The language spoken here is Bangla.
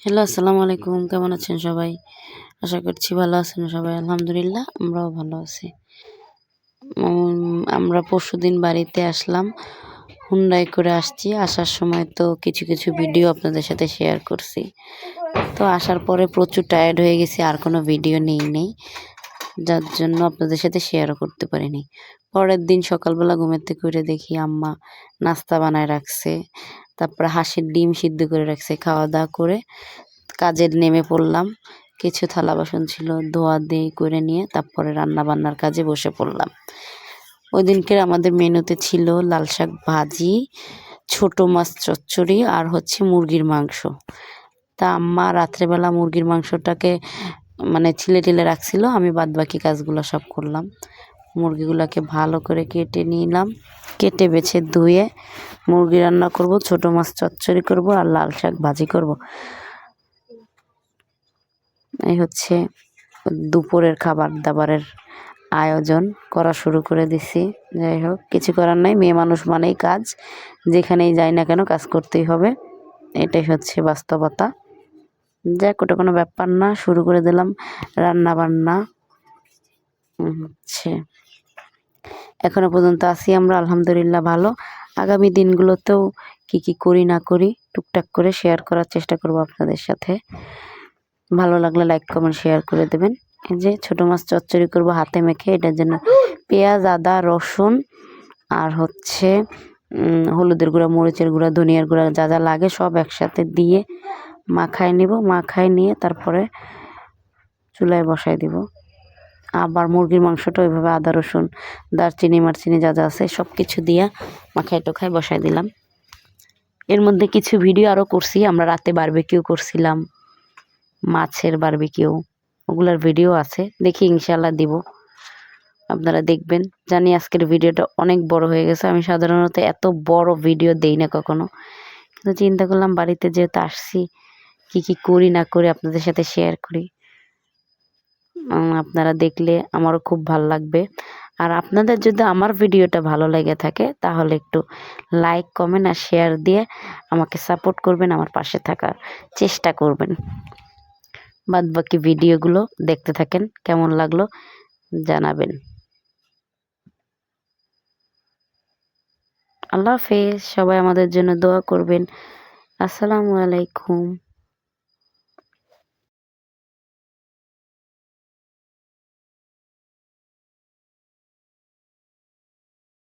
হ্যালো, আসসালামু আলাইকুম। কেমন আছেন সবাই? আশা করছি ভালো আছেন সবাই। আলহামদুলিল্লাহ আমরাও ভালো আছি। আমরা পরশুদিন বাড়িতে আসলাম। হুন্ডাই করে আসছি। আসার সময় তো কিছু ভিডিও আপনাদের সাথে শেয়ার করছি। তো আসার পরে প্রচুর টায়ার্ড হয়ে গেছি, আর কোনো ভিডিও নেই। যার জন্য আপনাদের সাথে শেয়ারও করতে পারিনি। পরের দিন সকালবেলা ঘুমের থেকে উঠে দেখি আম্মা নাস্তা বানায় রাখছে। তারপরে হাঁসের ডিম সিদ্ধ করে রাখছে। খাওয়া-দাওয়া করে কাজে নেমে পড়লাম। কিছু থালা বাসন ছিল, ধোয়াধুয়ি করে নিয়ে তারপরে রান্নাবান্নার কাজে বসে পড়লাম। ওইদিনকের আমাদের মেনুতে ছিল লাল শাক ভাজি, ছোট মাছ চচ্চড়ি আর হচ্ছে মুরগির মাংস। তা আম্মা রাত্রেবেলা মুরগির মাংসটাকে ছিলে রাখছিল, আমি বাদবাকি কাজগুলো সব করলাম। মুরগিগুলোকে ভালো করে কেটে নিলাম, কেটে বেছে ধুয়ে মুরগি রান্না করব, ছোট মাছ চচ্চড়ি করব আর লাল শাক ভাজি করব। এই হচ্ছে দুপুরের খাবার দাবারের আয়োজন করা শুরু করে দিছি। যাই হোক, কিছু করার নাই, মেয়ে মানুষ মানেই কাজ, যেখানেই যাই না কেন কাজ করতেই হবে, এটাই হচ্ছে বাস্তবতা। যাক, ওটা কোনো ব্যাপার না। শুরু করে দিলাম রান্না বান্না। হচ্ছে এখনো পর্যন্ত আছি আমরা, আলহামদুলিল্লাহ ভালো। আগামী দিনগুলোতেও কি করি না করি টুকটাক করে শেয়ার করার চেষ্টা করব আপনাদের সাথে। ভালো লাগলে লাইক কমেন্ট শেয়ার করে দেবেন। এই যে ছোট মাছ চচ্চড়ি করব হাতে মেখে, এটার জন্য পেঁয়াজ, আদা, রসুন আর হচ্ছে হলুদের গুঁড়া, মরিচের গুঁড়া, ধনিয়ার গুঁড়া, যা লাগে সব একসাথে দিয়ে মাখায় নিব। মাখায় নিয়ে তারপরে চুলায় বসায় দিব। আবার মুরগির মাংসটা ওইভাবে আদা, রসুন, দারচিনি, মারচিনি যা আছে সব কিছু দিয়া মাখায় টোখায় বসায় দিলাম। এর মধ্যে কিছু ভিডিও আরও করছি। আমরা রাতে বারবিকিউ করছিলাম, মাছের বারবিকিউ, ওগুলার ভিডিও আছে, দেখি ইনশাল্লাহ দিব, আপনারা দেখবেন। জানি আজকের ভিডিওটা অনেক বড় হয়ে গেছে, আমি সাধারণত এত বড় ভিডিও দেই না কখনো, কিন্তু চিন্তা করলাম বাড়িতে যেহেতু আসছি কি করি না করি আপনাদের সাথে শেয়ার করি। আপনারা দেখলে আমারও খুব ভালো লাগবে। আর আপনাদের যদি আমার ভিডিওটা ভালো লেগে থাকে তাহলে একটু লাইক কমেন্ট আর শেয়ার দিয়ে আমাকে সাপোর্ট করবেন, আমার পাশে থাকার চেষ্টা করবেন। বাদবাকি ভিডিওগুলো দেখতে থাকেন, কেমন লাগলো জানাবেন। আল্লাহ হাফেজ, সবাই আমাদের জন্য দোয়া করবেন। আসসালামু আলাইকুম।